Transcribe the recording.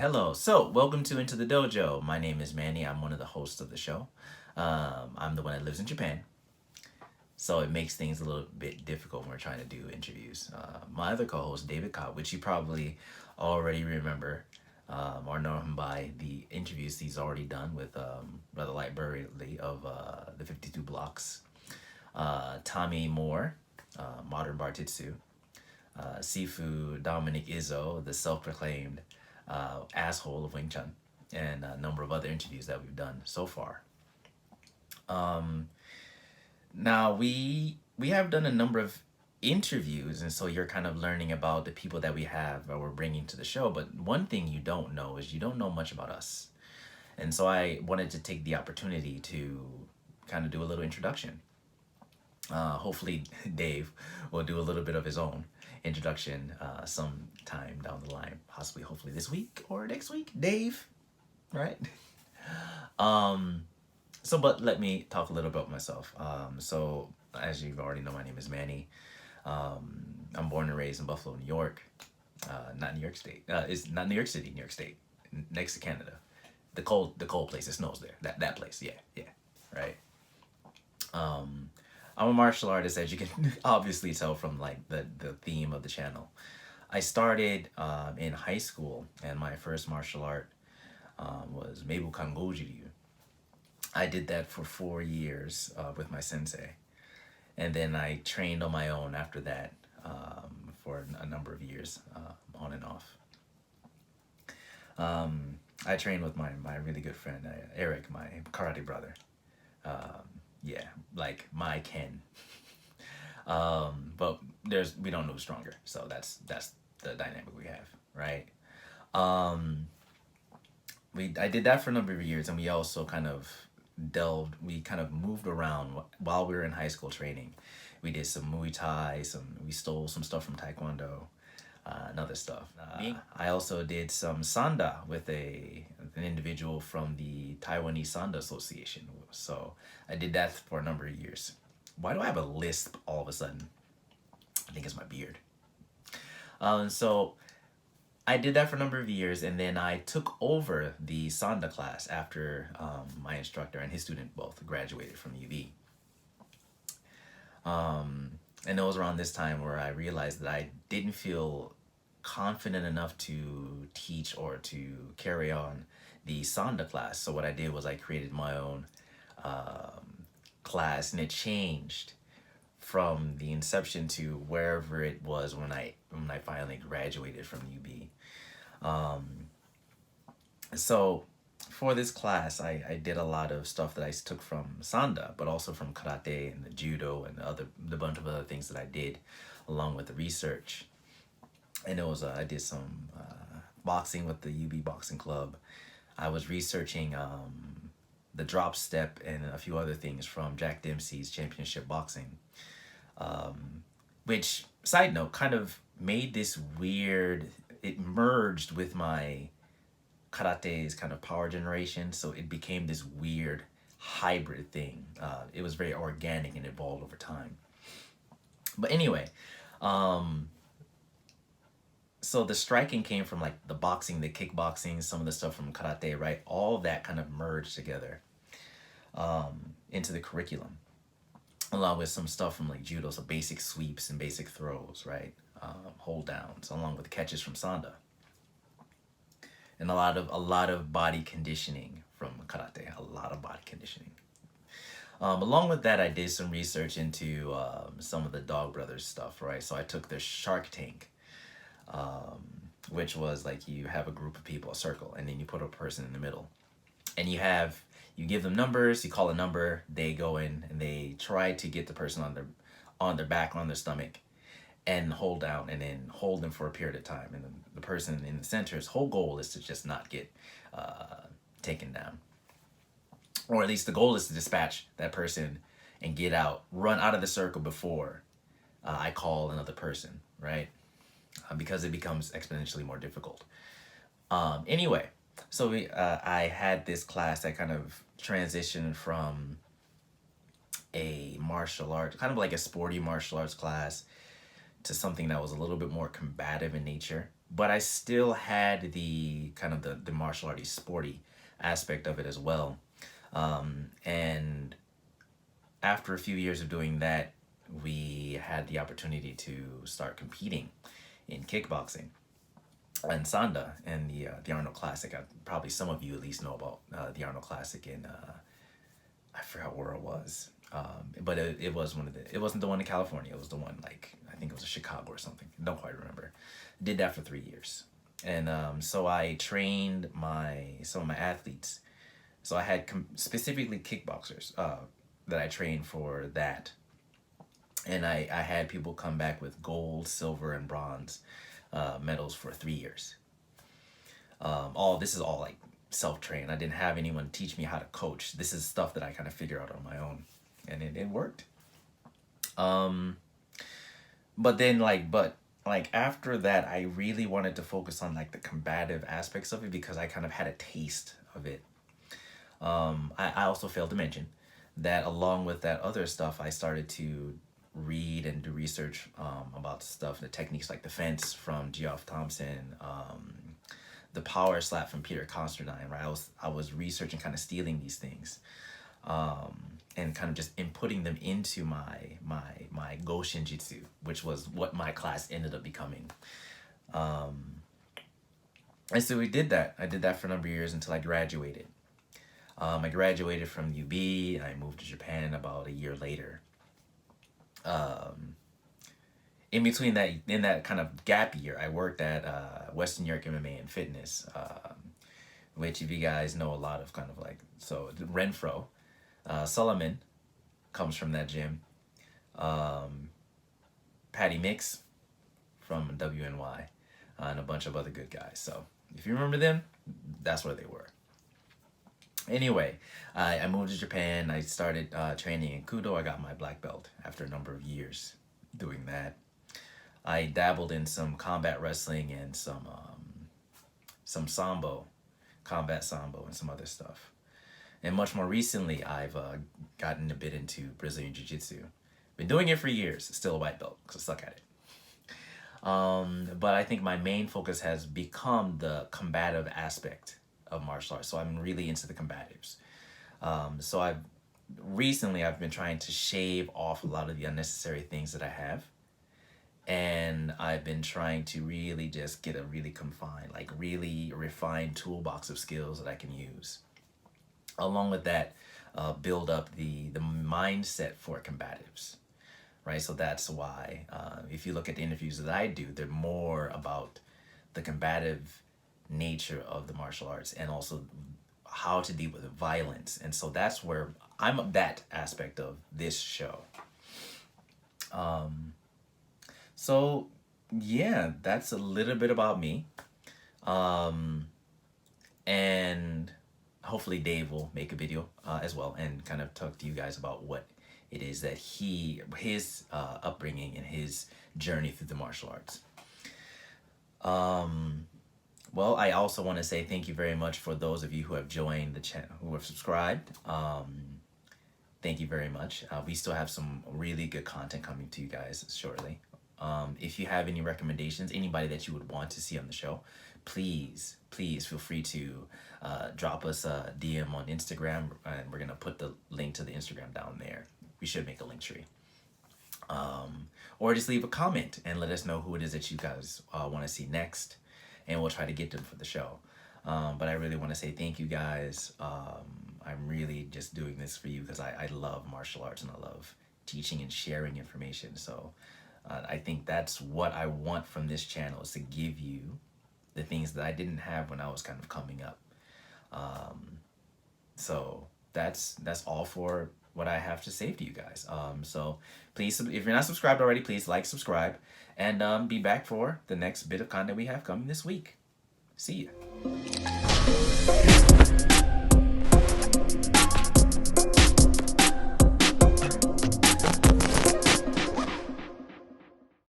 Hello. So, welcome to Into the Dojo. My name is Manny. I'm one of the hosts of the show. I'm the one that lives in Japan, so it makes things a little bit difficult when we're trying to do interviews. My other co-host, David Cobb, which you probably already remember or know him by the interviews he's already done with Brother Lightburley of the 52 Blocks, Tommy Moore, Modern Bartitsu, Sifu Dominic Izzo, the self-proclaimed asshole of Wing Chun, and a number of other interviews that we've done so far. Now we have done a number of interviews, and so you're kind of learning about the people that we have that we're bringing to the show. But one thing you don't know is you don't know much about us, and so I wanted to take the opportunity to kind of do a little introduction. Hopefully, Dave will do a little bit of his own introduction sometime down the line, possibly, hopefully this week or next week. Dave, right? um, but let me talk a little about myself. So, as you already know, my name is Manny. I'm born and raised in Buffalo, New York. Not New York State. It's not New York City, New York State, next to Canada. The cold place. It snows there. That place. Yeah, yeah, right. I'm a martial artist, as you can obviously tell from like the theme of the channel. I started in high school, and my first martial art was Meibu Kangojiryu. I did that for 4 years with my sensei, and then I trained on my own after that for a number of years, on and off. I trained with my really good friend Eric, my karate brother. Yeah, like my Ken. But we don't know who's stronger, so that's the dynamic we have, right? Um, I did that for a number of years, and we also kind of we kind of moved around while we were in high school training. We did some Muay Thai, we stole some stuff from Taekwondo, and other stuff. I also did some Sanda with an individual from the Taiwanese Sanda Association. So I did that for a number of years. Why do I have a lisp all of a sudden? I think it's my beard. So I did that for a number of years, and then I took over the Sanda class after my instructor and his student both graduated from UB. And it was around this time where I realized that I didn't feel confident enough to teach or to carry on the Sanda class. So what I did was I created my own class, and it changed from the inception to wherever it was when I finally graduated from UB. So for this class, I did a lot of stuff that I took from Sanda, but also from karate and the judo and the bunch of other things that I did along with the research. And it was I did some boxing with the UB Boxing Club. I was researching the drop step and a few other things from Jack Dempsey's Championship Boxing, which, side note, kind of made this weird, it merged with my karate's kind of power generation, so it became this weird hybrid thing. It was very organic and evolved over time. But anyway, so the striking came from like the boxing, the kickboxing, some of the stuff from karate, right? All of that kind of merged together into the curriculum, along with some stuff from like judo, so basic sweeps and basic throws, right? Hold downs, along with catches from Sanda, and a lot of body conditioning from karate, a lot of body conditioning. Along with that, I did some research into some of the Dog Brothers stuff, right? So I took the Shark Tank, which was like you have a group of people, a circle, and then you put a person in the middle, and you give them numbers, you call a number, they go in and they try to get the person on their back, on their stomach, and hold down, and then hold them for a period of time, and then the person in the center's whole goal is to just not get taken down, or at least the goal is to dispatch that person and get out, run out of the circle before I call another person, right? Because it becomes exponentially more difficult. Anyway, so I had this class that kind of transitioned from a martial art, kind of like a sporty martial arts class, to something that was a little bit more combative in nature. but I still had the kind of the martial arts sporty aspect of it as well. And after a few years of doing that, we had the opportunity to start competing in kickboxing and Sanda and the Arnold Classic. Probably some of you at least know about the Arnold Classic in I forgot where it was, but it was one of the. It wasn't the one in California. It was the one like I think it was Chicago or something. Don't quite remember. Did that for 3 years, and so I trained some of my athletes. So I had specifically kickboxers that I trained for that, and I had people come back with gold, silver, and bronze medals for 3 years. All this is all like self-trained. I didn't have anyone teach me how to coach. This is stuff that I kind of figure out on my own, and it worked. But then like after that, I really wanted to focus on like the combative aspects of it because I kind of had a taste of it. I also failed to mention that along with that other stuff, I started to read and do research about stuff, the techniques like the fence from Geoff Thompson, the power slap from Peter Constantine, right? I was researching, kind of stealing these things, and kind of just inputting them into my Go Shinjitsu, which was what my class ended up becoming. And so we did that. I did that for a number of years until I graduated. I graduated from UB. I moved to Japan about a year later. In between that, in that kind of gap year, I worked at Western New York MMA and Fitness, which if you guys know a lot of kind of like, so Renfro, Solomon comes from that gym. Patty Mix from WNY, and a bunch of other good guys. So if you remember them, that's where they were. Anyway, I moved to Japan. I started training in Kudo. I got my black belt after a number of years doing that. I dabbled in some combat wrestling and some sambo, combat sambo, and some other stuff. And much more recently, I've gotten a bit into Brazilian Jiu-Jitsu. Been doing it for years. Still a white belt because I suck at it. But I think my main focus has become the combative aspect of martial arts. So I'm really into the combatives. So I've been trying to shave off a lot of the unnecessary things that I have. And I've been trying to really just get a really confined, like really refined toolbox of skills that I can use. Along with that, build up the mindset for combatives, right? So that's why if you look at the interviews that I do, they're more about the combative nature of the martial arts and also how to deal with violence. And so that's where I'm that aspect of this show. So yeah, that's a little bit about me. And hopefully Dave will make a video as well and kind of talk to you guys about what it is that his upbringing and his journey through the martial arts. Well, I also want to say thank you very much for those of you who have joined the channel, who have subscribed. Thank you very much. We still have some really good content coming to you guys shortly. If you have any recommendations, anybody that you would want to see on the show, please feel free to drop us a DM on Instagram, and we're going to put the link to the Instagram down there. We should make a link tree. Or just leave a comment and let us know who it is that you guys want to see next, and we'll try to get them for the show. But I really want to say thank you guys. I'm really just doing this for you because I love martial arts and I love teaching and sharing information. So I think that's what I want from this channel, is to give you the things that I didn't have when I was kind of coming up. So that's all for what I have to say to you guys. So please, if you're not subscribed already, please like, subscribe, and be back for the next bit of content we have coming this week. See ya.